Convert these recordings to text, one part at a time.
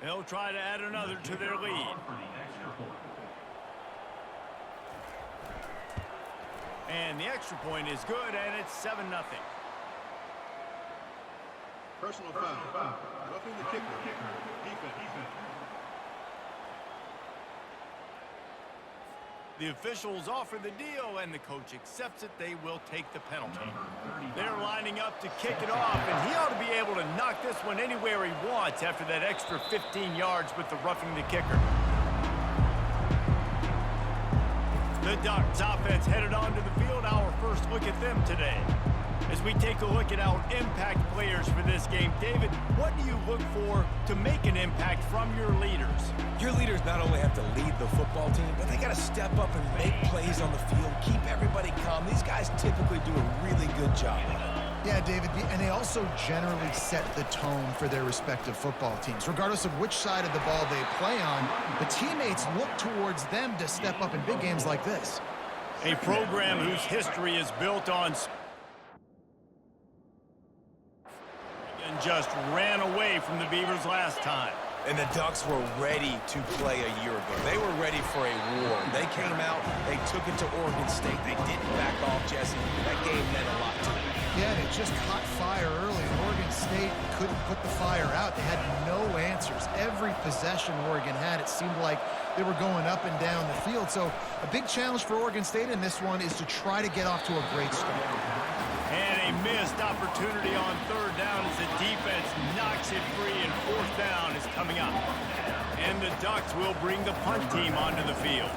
They'll try to add another to their lead. And the extra point is good, and it's 7-0. Personal foul. Roughing the kicker. Defense. The officials offer the deal, and the coach accepts it. They will take the penalty. They're lining up to kick it off, and he ought to be able to knock this one anywhere he wants after that extra 15 yards with the roughing the kicker. The Ducks offense headed onto the field. Our first look at them today. As we take a look at our impact players for this game, David, what do you look for to make an impact from your leaders? Your leaders not only have to lead the football team, but they got to step up and make plays on the field, keep everybody calm. These guys typically do a really good job. Yeah, David, and they also generally set the tone for their respective football teams. Regardless of which side of the ball they play on, the teammates look towards them to step up in big games like this. A program whose history is built on and just ran away from the Beavers last time. And the Ducks were ready to play a year ago. They were ready for a war. They came out, they took it to Oregon State. They didn't back off, Jesse. That game meant a lot to them. Yeah, they just caught fire early. Oregon State couldn't put the fire out. They had no answers. Every possession Oregon had, it seemed like they were going up and down the field. So a big challenge for Oregon State in this one is to try to get off to a great start. And a missed opportunity on third down as the defense knocks it free, and fourth down is coming up. And the Ducks will bring the punt team onto the field.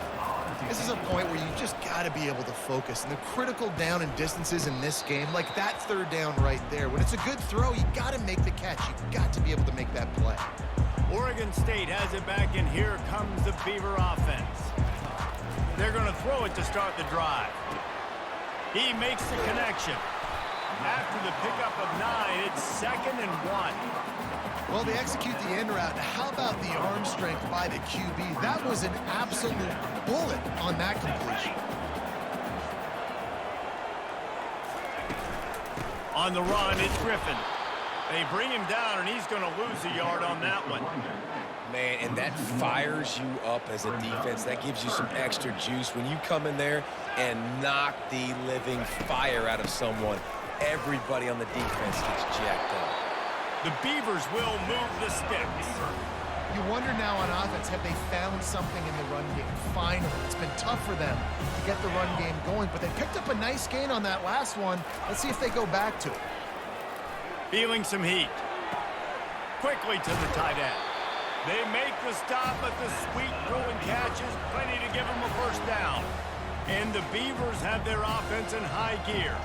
This is a point where you just got to be able to focus. And the critical down and distances in this game, like that third down right there, when it's a good throw, you got to make the catch. You've got to be able to make that play. Oregon State has it back, and here comes the Beaver offense. They're going to throw it to start the drive. He makes the connection. After the pickup of 9, it's 2nd and 1. Well, they execute the end route. How about the arm strength by the QB? That was an absolute bullet on that completion. On the run, it's Griffin. They bring him down, and he's going to lose a yard on that one. Man, and that fires you up as a defense. That gives you some extra juice. When you come in there and knock the living fire out of someone, everybody on the defense gets jacked up. The Beavers will move the sticks. You wonder now on offense, have they found something in the run game? Finally, it's been tough for them to get the run game going, but they picked up a nice gain on that last one. Let's see if they go back to it. Feeling some heat. Quickly to the tight end. They make the stop, but the sweet throwing catch is plenty to give them a first down. And the Beavers have their offense in high gear.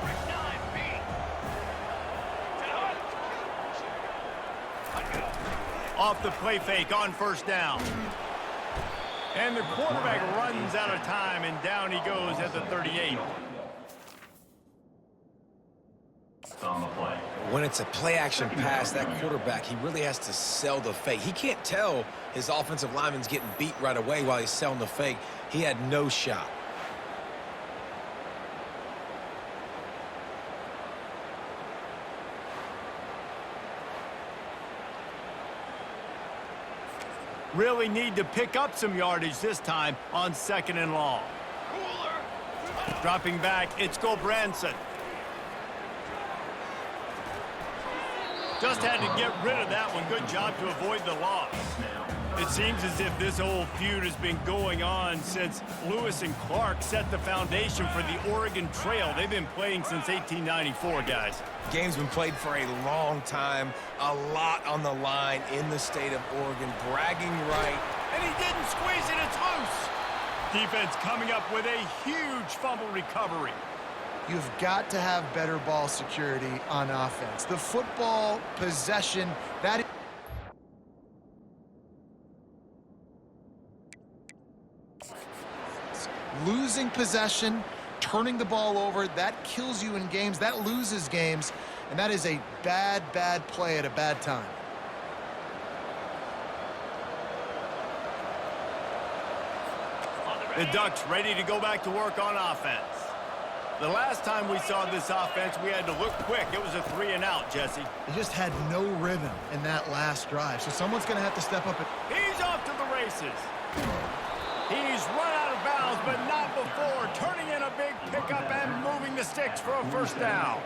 Off the play fake on first down. And the quarterback runs out of time, and down he goes at the 38. When it's a play-action pass, that quarterback, he really has to sell the fake. He can't tell his offensive lineman's getting beat right away while he's selling the fake. He had no shot. Really need to pick up some yardage this time on 2nd and long. Dropping back, it's Gulbranson. Just had to get rid of that one. Good job to avoid the loss. It seems as if this old feud has been going on since Lewis and Clark set the foundation for the Oregon Trail. They've been playing since 1894, guys. Game's been played for a long time, a lot on the line in the state of Oregon, bragging right. And he didn't squeeze it, it's loose. Defense coming up with a huge fumble recovery. You've got to have better ball security on offense. The football possession, that is losing possession, turning the ball over, that kills you in games, that loses games, and that is a bad, bad play at a bad time. The Ducks ready to go back to work on offense. The last time we saw this offense, we had to look quick. It was a 3-and-out, Jesse. They just had no rhythm in that last drive, so someone's going to have to step up. He's off to the races. He's run out of bounds, but not before turning in a big pickup and moving the sticks for a first down.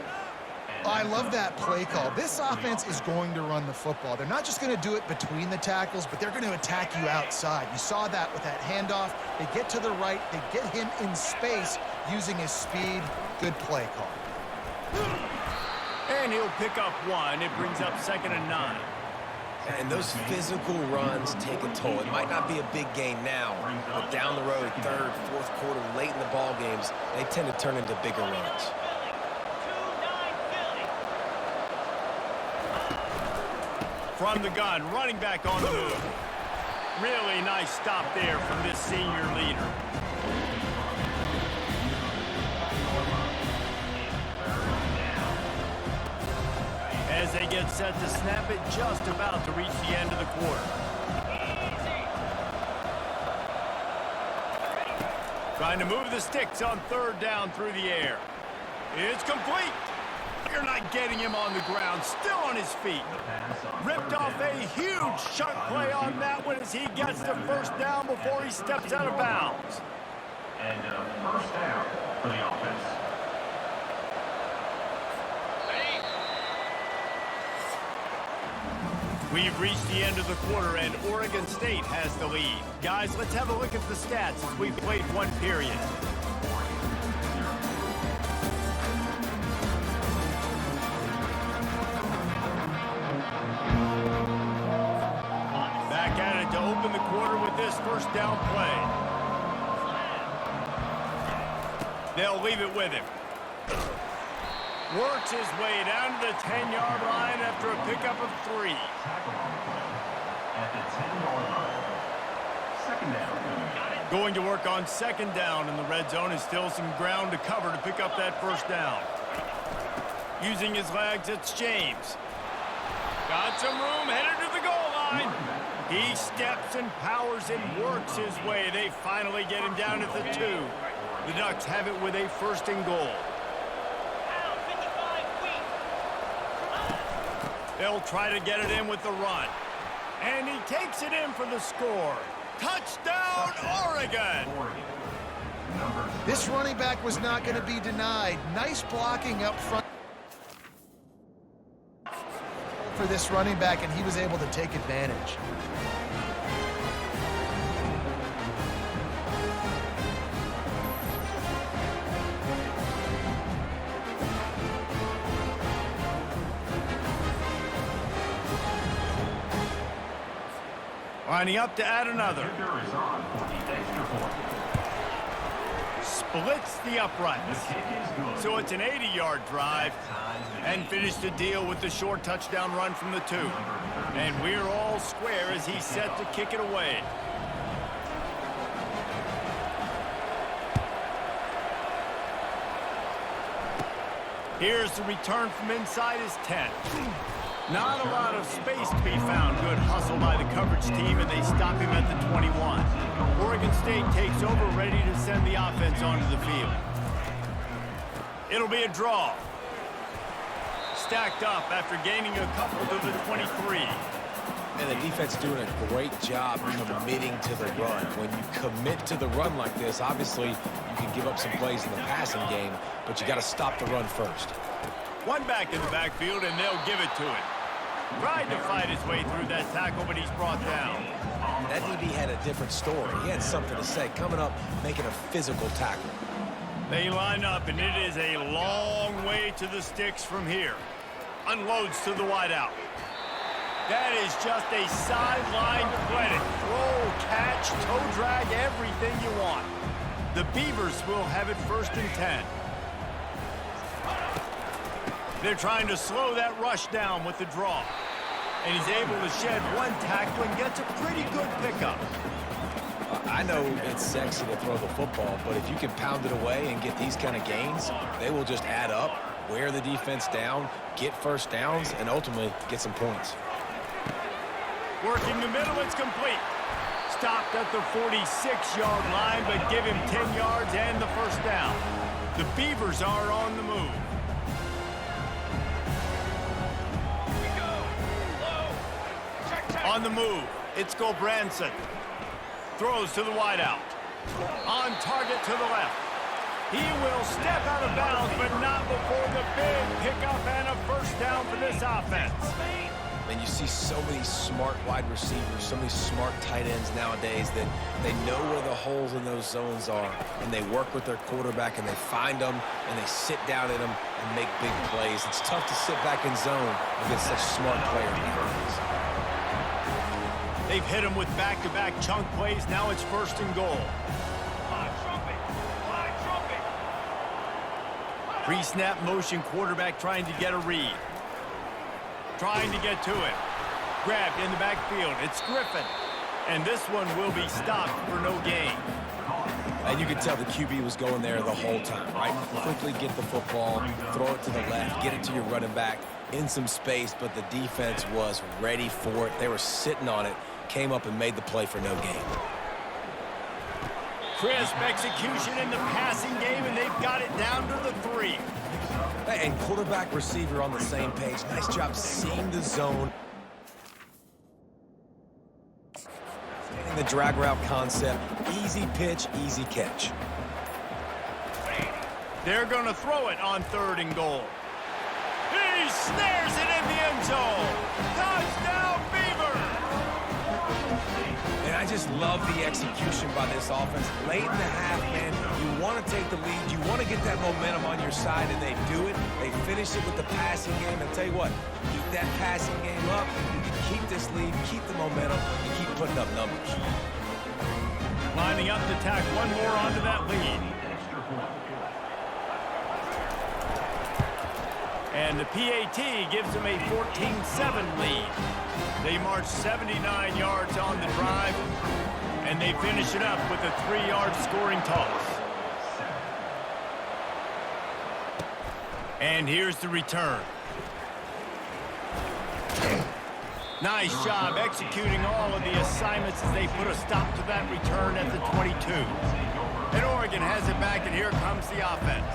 I love that play call. This offense is going to run the football. They're not just going to do it between the tackles, but they're going to attack you outside. You saw that with that handoff. They get to the right. They get him in space using his speed. Good play call. And he'll pick up one. It brings up 2nd and 9. And those physical runs take a toll. It might not be a big gain now, but down the road, 3rd, 4th quarter, late in the ball games, they tend to turn into bigger runs. From the gun, running back on the move. Really nice stop there from this senior leader. As they get set to snap it, just about to reach the end of the quarter. Trying to move the sticks on 3rd down through the air. It's complete. You're not getting him on the ground, still on his feet. Ripped off a huge chunk play on that one as he gets the first down before he steps out of bounds. And first down for the offense. We've reached the end of the quarter, and Oregon State has the lead. Guys, let's have a look at the stats as we've played one period. Back at it to open the quarter with this first down play. They'll leave it with him. Works his way down to the 10-yard line after a pickup of 3. At the 10-yard line. 2nd down. Going to work on 2nd down, and the red zone is still some ground to cover to pick up that first down. Using his legs, it's James. Got some room, headed to the goal line. He steps and powers and works his way. They finally get him down at the 2. The Ducks have it with a 1st and goal. They'll try to get it in with the run. And he takes it in for the score. Touchdown, Oregon! This running back was not going to be denied. Nice blocking up front for this running back, and he was able to take advantage. Lining up to add another. Kicker is on for the extra point. Splits the uprights. The kick is good. So it's an 80-yard drive. And finish the deal with the short touchdown run from the 2. And we're all square as he's set to kick it away. Here's the return from inside his 10. Not a lot of space to be found. Good hustle by the coverage team, and they stop him at the 21. Oregon State takes over, ready to send the offense onto the field. It'll be a draw. Stacked up after gaining a couple to the 23. And the defense doing a great job committing to the run. When you commit to the run like this, obviously you can give up some plays in the passing game, but you got to stop the run first. One back in the backfield, and they'll give it to him. Tried to fight his way through that tackle, but he's brought down. That DB had a different story. He had something to say, coming up, making a physical tackle. They line up, and it is a long way to the sticks from here. Unloads to the wideout. That is just a sideline credit. Throw, catch, toe drag, everything you want. The Beavers will have it 1st and 10. They're trying to slow that rush down with the draw. And he's able to shed one tackle and gets a pretty good pickup. I know it's sexy to throw the football, but if you can pound it away and get these kind of gains, they will just add up, wear the defense down, get first downs, and ultimately get some points. Working the middle, it's complete. Stopped at the 46-yard line, but give him 10 yards and the first down. The Beavers are on the move. On the move, it's Gulbranson. Throws to the wideout. On target to the left. He will step out of bounds, but not before the big pickup and a first down for this offense. And you see so many smart wide receivers, so many smart tight ends nowadays that they know where the holes in those zones are, and they work with their quarterback, and they find them, and they sit down in them and make big plays. It's tough to sit back in zone against such smart players. They've hit him with back-to-back chunk plays. Now it's 1st and goal. Pre-snap motion quarterback trying to get a read. Trying to get to it. Grabbed in the backfield. It's Griffin. And this one will be stopped for no gain. And you can tell the QB was going there the whole time, right? Quickly get the football, throw it to the left, get it to your running back in some space, but the defense was ready for it. They were sitting on it, came up and made the play for no gain. Crisp execution in the passing game, and they've got it down to the 3. And quarterback receiver on the same page. Nice job seeing the zone. In the drag route concept, easy pitch, easy catch. They're going to throw it on 3rd and goal. He snares it in the end zone. Touchdown, Beaver! And I just love the execution by this offense. Late in the half, man, you want to take the lead. You want to get that momentum on your side, and they do it. They finish it with the passing game. And tell you what, keep that passing game up. Keep this lead, keep the momentum, and keep putting up numbers. Lining up to tack one more onto that lead. And the PAT gives them a 14-7 lead. They march 79 yards on the drive, and they finish it up with a 3-yard scoring toss. And here's the return. Nice job executing all of the assignments as they put a stop to that return at the 22. And Oregon has it back, and here comes the offense.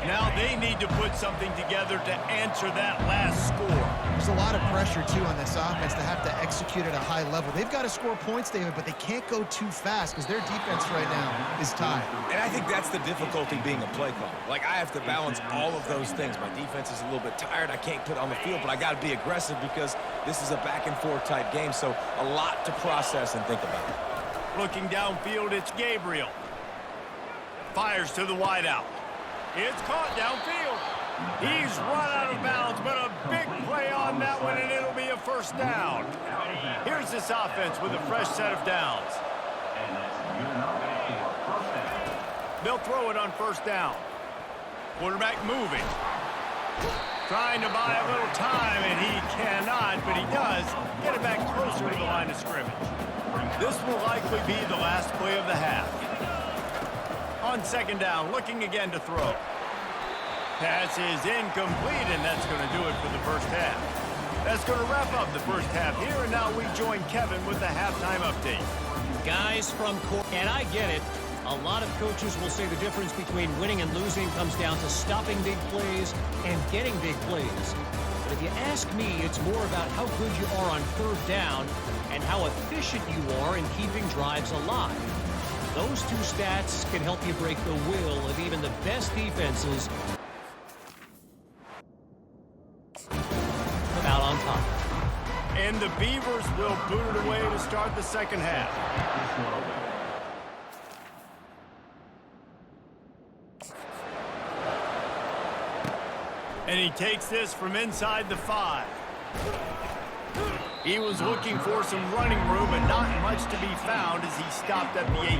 Now they need to put something together to answer that last score. There's a lot of pressure, too, on this offense to have to execute at a high level. They've got to score points, David, but they can't go too fast because their defense right now is tied. And I think that's the difficulty being a play caller. Like, I have to balance all of those things. My defense is a little bit tired. I can't put it on the field, but I got to be aggressive because this is a back-and-forth type game, so a lot to process and think about. Looking downfield, it's Gabriel. Fires to the wideout. It's caught downfield. He's run out of bounds, but a big play on that one, and it'll be a first down. Here's this offense with a fresh set of downs. They'll throw it on 1st down. Quarterback moving. Trying to buy a little time, and he cannot, but he does get it back closer to the line of scrimmage. This will likely be the last play of the half. On 2nd down, looking again to throw. Pass is incomplete, and that's going to do it for the first half. That's going to wrap up the first half here, and now we join Kevin with the halftime update. Guys from court, and I get it. A lot of coaches will say the difference between winning and losing comes down to stopping big plays and getting big plays. But if you ask me, it's more about how good you are on 3rd down and how efficient you are in keeping drives alive. Those two stats can help you break the will of even the best defenses out on top. And the Beavers will boot it away to start the second half. And he takes this from inside the 5. He was looking for some running room, but not much to be found as he stopped at the 18.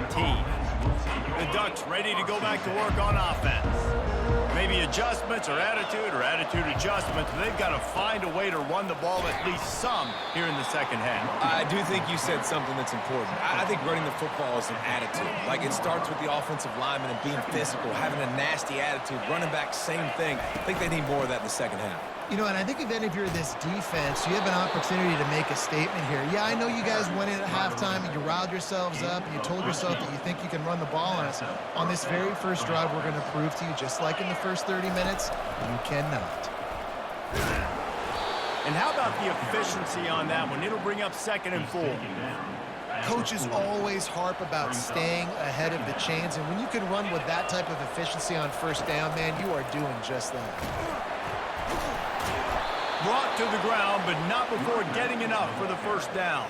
The Ducks ready to go back to work on offense. Maybe adjustments or attitude adjustments, but they've got to find a way to run the ball at least some here in the second half. I do think you said something that's important. I think running the football is an attitude. Like, it starts with the offensive lineman and being physical, having a nasty attitude. Running back, same thing. I think they need more of that in the second half. You know, and I think if you're this defense, you have an opportunity to make a statement here. Yeah, I know you guys went in at halftime and you riled yourselves up and you told yourself that you think you can run the ball on us. On this very first drive, we're going to prove to you, just like in the first 30 minutes, you cannot. And how about the efficiency on that one? It'll bring up 2nd and 4. Coaches always harp about staying ahead of the chains, and when you can run with that type of efficiency on first down, man, you are doing just that. Brought to the ground, but not before getting enough for the first down.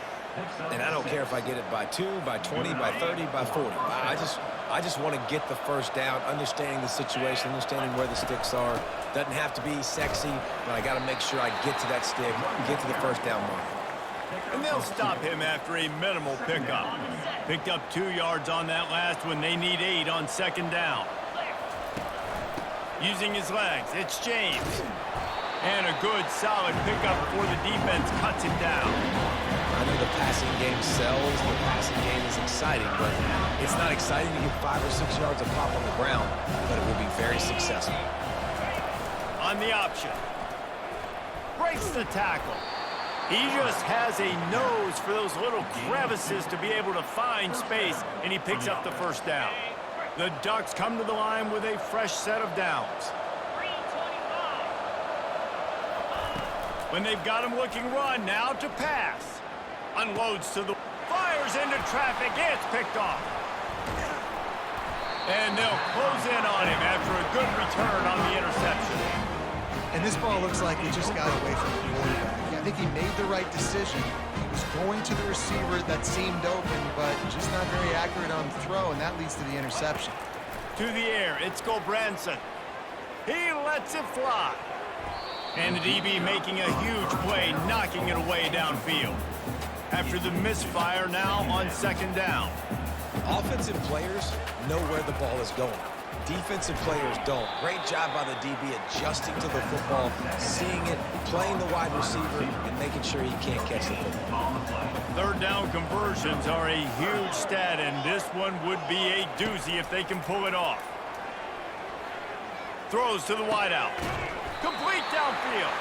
And I don't care if I get it by 2, by 20, by 30, by 40. I just want to get the first down, understanding the situation, understanding where the sticks are. Doesn't have to be sexy, but I got to make sure I get to that stick, get to the first down mark. And they'll stop him after a minimal pickup. Picked up 2 yards on that last one. They need 8 on 2nd down. Using his legs, it's James. And a good, solid pickup before the defense cuts him down. I know the passing game sells, the passing game is exciting, but it's not exciting to get 5 or 6 yards of pop on the ground, but it will be very successful. On the option. Breaks the tackle. He just has a nose for those little crevices to be able to find space, and he picks up the first down. The Ducks come to the line with a fresh set of downs. When they've got him looking run, now to pass. Unloads to the... Fires into traffic. It's picked off. And they'll close in on him after a good return on the interception. And this ball looks like it just got away from the quarterback. I think he made the right decision. He was going to the receiver that seemed open, but just not very accurate on the throw, and that leads to the interception. To the air, it's Branson. He lets it fly. And the DB making a huge play, knocking it away downfield. After the misfire, now on 2nd down. Offensive players know where the ball is going. Defensive players don't. Great job by the DB adjusting to the football, seeing it, playing the wide receiver, and making sure he can't catch the football. 3rd down conversions are a huge stat, and this one would be a doozy if they can pull it off. Throws to the wideout. Complete downfield.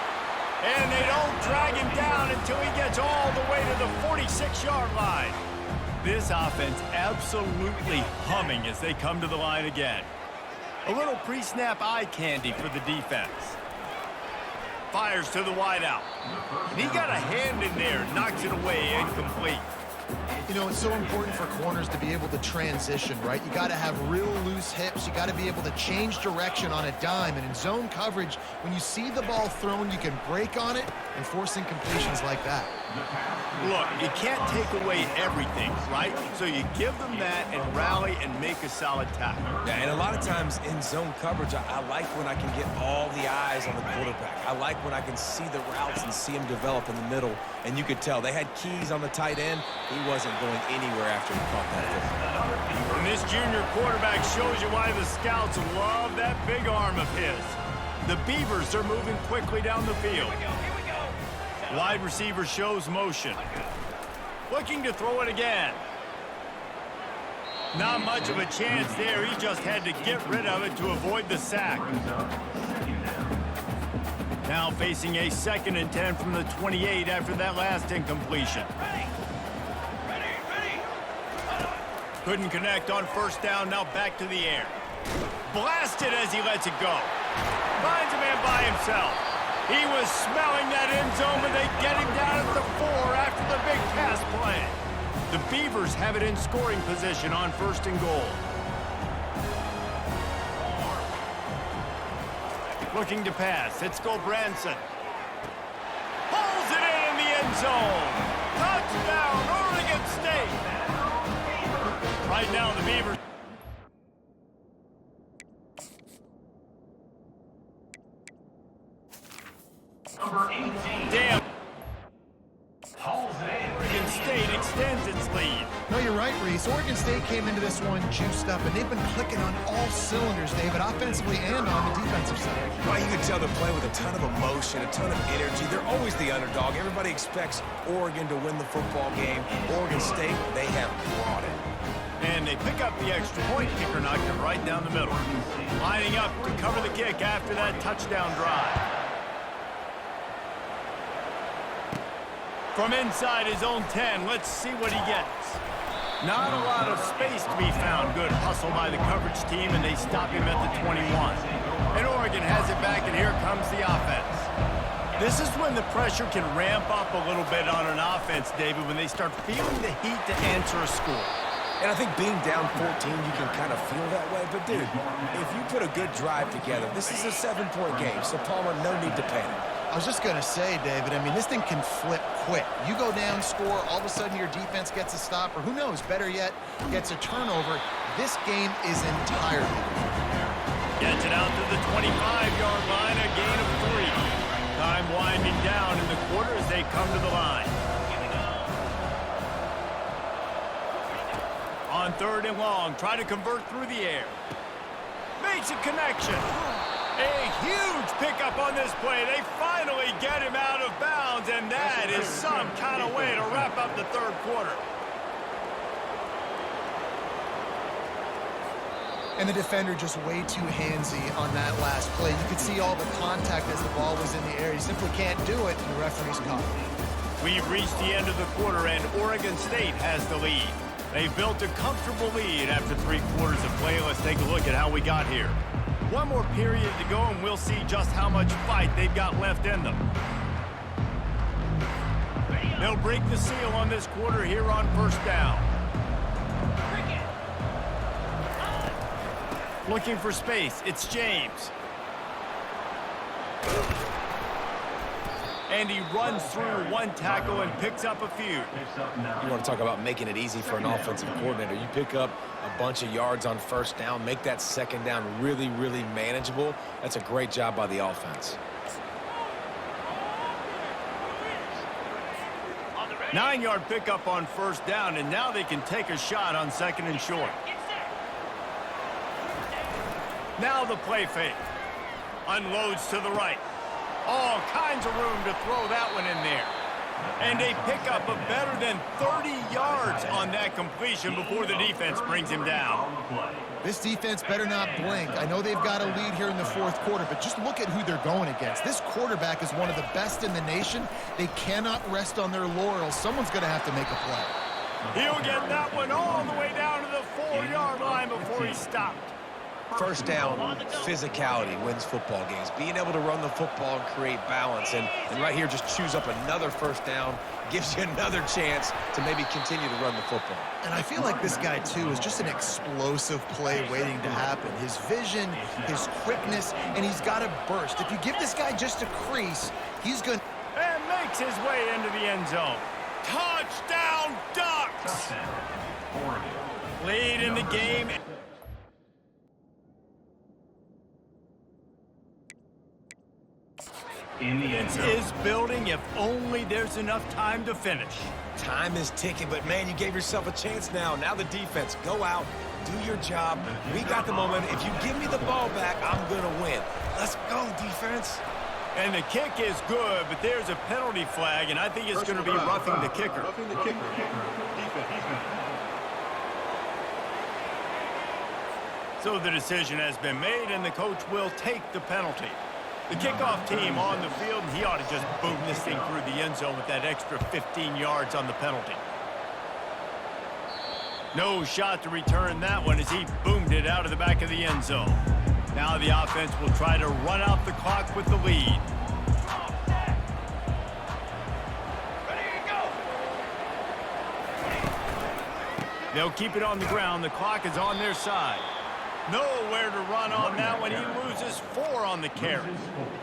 And they don't drag him down until he gets all the way to the 46-yard line. This offense absolutely humming as they come to the line again. A little pre-snap eye candy for the defense. Fires to the wideout. And he got a hand in there, knocks it away, incomplete. You know, it's so important for corners to be able to transition, right? You got to have real loose hips. You got to be able to change direction on a dime. And in zone coverage, when you see the ball thrown, you can break on it and force incompletions like that. Look, you can't take away everything, right? So you give them that and rally and make a solid tackle. Yeah, and a lot of times in zone coverage, I like when I can get all the eyes on the quarterback. I like when I can see the routes and see him develop in the middle. And you could tell they had keys on the tight end. He wasn't going anywhere after he caught that football. And this junior quarterback shows you why the scouts love that big arm of his. The Beavers are moving quickly down the field. Wide receiver shows motion. Looking to throw it again. Not much of a chance there. He just had to get rid of it to avoid the sack. Now facing a 2nd and 10 from the 28 after that last incompletion. Couldn't connect on first down. Now back to the air. Blasted as he lets it go. Finds a man by himself. He was smelling that end zone, but they get him down at the 4 after the big pass play. The Beavers have it in scoring position on 1st and goal. Looking to pass. It's Branson. Pulls it in the end zone. Touchdown, Oregon State. Right now, the Beavers. Number 18. Damn. Hauls it in. Oregon State extends its lead. No, you're right, Reese. Oregon State came into this one juiced up, and they've been clicking on all cylinders, David, offensively and on the defensive side. Well, you can tell they're playing with a ton of emotion, a ton of energy. They're always the underdog. Everybody expects Oregon to win the football game. Oregon State, they have brought it. And they pick up the extra point. Kicker knocked it right down the middle. Lining up to cover the kick after that touchdown drive. From inside his own 10, let's see what he gets. Not a lot of space to be found. Good hustle by the coverage team, and they stop him at the 21. And Oregon has it back, and here comes the offense. This is when the pressure can ramp up a little bit on an offense, David, when they start feeling the heat to answer a score. And I think being down 14, you can kind of feel that way. But, dude, if you put a good drive together, this is a 7-point game, so Palmer, no need to panic. I was just going to say, David, I mean, this thing can flip quick. You go down, score, all of a sudden your defense gets a stop, or who knows, better yet, gets a turnover. This game is entirely different. Gets it out to the 25-yard line, a gain of 3. Time winding down in the quarter as they come to the line. On 3rd and long, try to convert through the air. Makes a connection. A huge pickup on this play. They finally get him out of bounds, and that is some kind of way to wrap up the 3rd quarter. And the defender just way too handsy on that last play. You could see all the contact as the ball was in the air. He simply can't do it, and the referee's caught. We've reached the end of the quarter, and Oregon State has the lead. They've built a comfortable lead after 3 quarters of play. Let's take a look at how we got here. One more period to go, and we'll see just how much fight they've got left in them. They'll break the seal on this quarter here on 1st down. Looking for space. It's James. And he runs through 1 tackle and picks up a few. You want to talk about making it easy for an offensive coordinator. You pick up a bunch of yards on 1st down, make that 2nd down really, really manageable. That's a great job by the offense. 9-yard pickup on 1st down, and now they can take a shot on 2nd and short. Now the play fake. Unloads to the right. All kinds of room to throw that one in there. And a pickup of better than 30 yards on that completion before the defense brings him down. This defense better not blink. I know they've got a lead here in the 4th quarter, but just look at who they're going against. This quarterback is one of the best in the nation. They cannot rest on their laurels. Someone's going to have to make a play. He'll get that one all the way down to the 4-yard line before he stopped. 1st down, physicality wins football games. Being able to run the football and create balance. And right here, just choose up another 1st down, gives you another chance to maybe continue to run the football. And I feel like this guy, too, is just an explosive play waiting to happen. His vision, his quickness, and he's got a burst. If you give this guy just a crease, he's going to... And makes his way into the end zone. Touchdown, Ducks! Lead in the game. It is building if only there's enough time to finish. Time is ticking, but, man, you gave yourself a chance now. Now the defense, go out, do your job. We got the moment. If you give me the ball back, I'm going to win. Let's go, defense. And the kick is good, but there's a penalty flag, and I think it's going to be roughing the kicker. Roughing the kicker. Defense. So the decision has been made, and the coach will take the penalty. The kickoff team on the field, and he ought to just boom this thing through the end zone with that extra 15 yards on the penalty. No shot to return that one as he boomed it out of the back of the end zone. Now the offense will try to run out the clock with the lead. They'll keep it on the ground. The clock is on their side. Nowhere to run on that one. He loses 4 on the carry.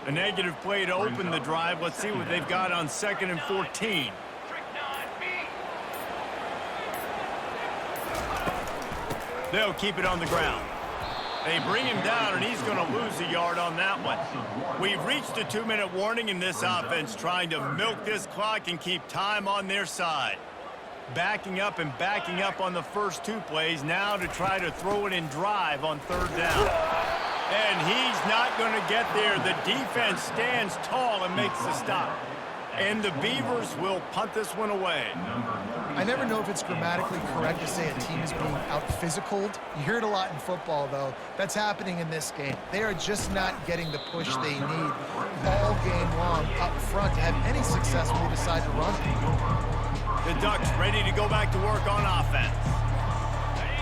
A negative play to open the drive. Let's see what they've got on 2nd and 14. They'll keep it on the ground. They bring him down, and he's going to lose a yard on that one. We've reached a 2-minute warning in this offense, trying to milk this clock and keep time on their side. Backing up and backing up on the first 2 plays, now to try to throw it in drive on 3rd down. And he's not going to get there. The defense stands tall and makes the stop. And the Beavers will punt this one away. I never know if it's grammatically correct to say a team is being out-physicaled. You hear it a lot in football, though. That's happening in this game. They are just not getting the push they need all game long up front to have any success when they decide to run it. The Ducks ready to go back to work on offense.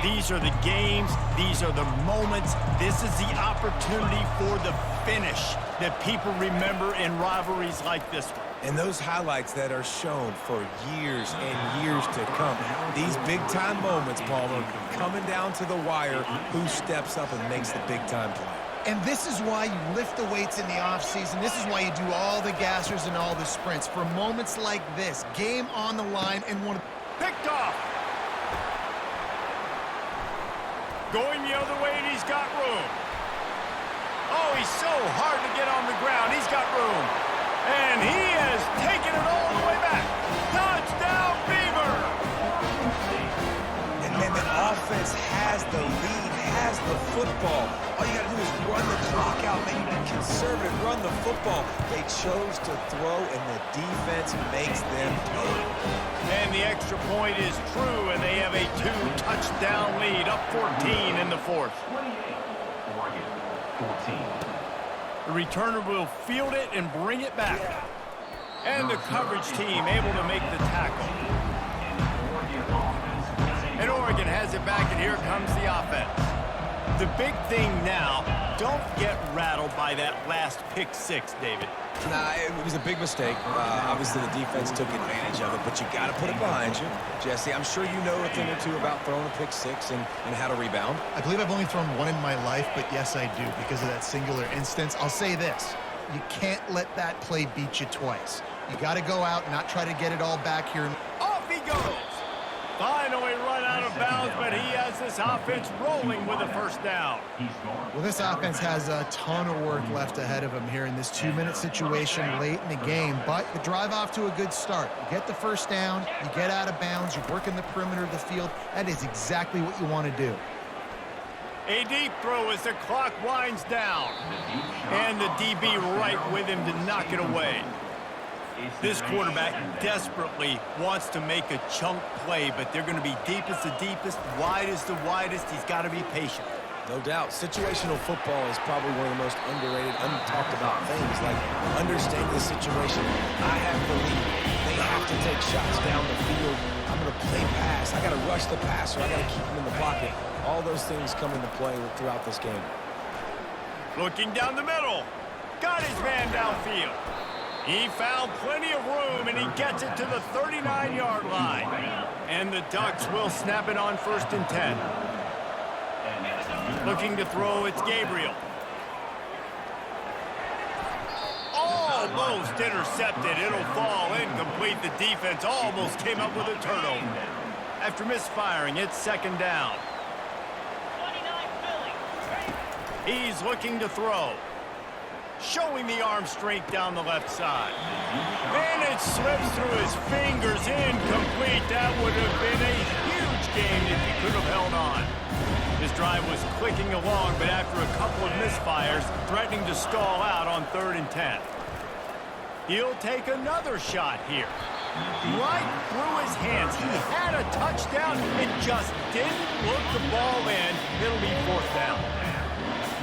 These are the games. These are the moments. This is the opportunity for the finish that people remember in rivalries like this one. And those highlights that are shown for years and years to come. These big-time moments, Palmer, coming down to the wire, who steps up and makes the big-time play. And this is why you lift the weights in the offseason. This is why you do all the gassers and all the sprints. For moments like this, game on the line and one picked off. Going the other way, and he's got room. Oh, he's so hard to get on the ground. He's got room. And he has taken it all the way back. Touchdown, Beaver! And the offense has the lead, has the football. All you got to do is run the clock out, maybe be conservative, run the football. They chose to throw, and the defense makes them pay. And the extra point is true, and they have a 2-touchdown lead, up 14 in the fourth. 28, Oregon, 14. The returner will field it and bring it back. And the coverage team able to make the tackle. And Oregon has it back, and here comes the offense. The big thing now, don't get rattled by that last pick six, David. Nah, it was a big mistake. Obviously, the defense took advantage of it, but you got to put it behind you. Jesse, I'm sure you know a thing or two about throwing a pick six and how to rebound. I believe I've only thrown one in my life, but yes, I do because of that singular instance. I'll say this. You can't let that play beat you twice. You got to go out and not try to get it all back here. Off he goes. Finally run out of bounds, but he has this offense rolling with a first down. Well, this offense has a ton of work left ahead of them here in this 2-minute situation late in the game, but you drive off to a good start. You get the first down, you get out of bounds, you're working the perimeter of the field. That is exactly what you want to do. A deep throw as the clock winds down. And the DB right with him to knock it away. This quarterback desperately wants to make a chunk play, but they're going to be deep as the deepest, wide as the widest. He's got to be patient. No doubt. Situational football is probably one of the most underrated, untalked about things, like understanding the situation. I have the lead. They have to take shots down the field. I'm going to play pass. I got to rush the passer. I got to keep him in the pocket. All those things come into play throughout this game. Looking down the middle. Got his man downfield. He found plenty of room, and he gets it to the 39-yard line. And the Ducks will snap it on 1st and 10. Looking to throw, it's Gabriel. Almost intercepted. It'll fall incomplete. The defense almost came up with a turnover. After misfiring, it's 2nd down. He's looking to throw. Showing the arm strength down the left side. And it slips through his fingers, incomplete. That would have been a huge game if he could have held on. His drive was clicking along, but after a couple of misfires, threatening to stall out on 3rd and 10. He'll take another shot here. Right through his hands. He had a touchdown and just didn't look the ball in. It'll be 4th down.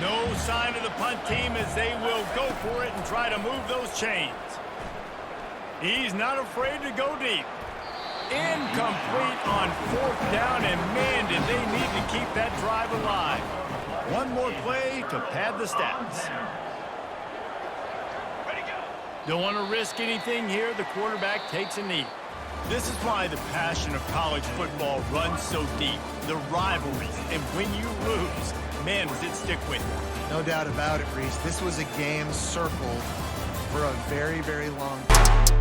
No sign of the punt team as they will go for it and try to move those chains. He's not afraid to go deep. Incomplete on 4th down, and man, did they need to keep that drive alive. One more play to pad the stats. Don't want to risk anything here. The quarterback takes a knee. This is why the passion of college football runs so deep. The rivalries, and when you lose, man, does it stick with you. No doubt about it, Reese. This was a game circled for a very, very long time.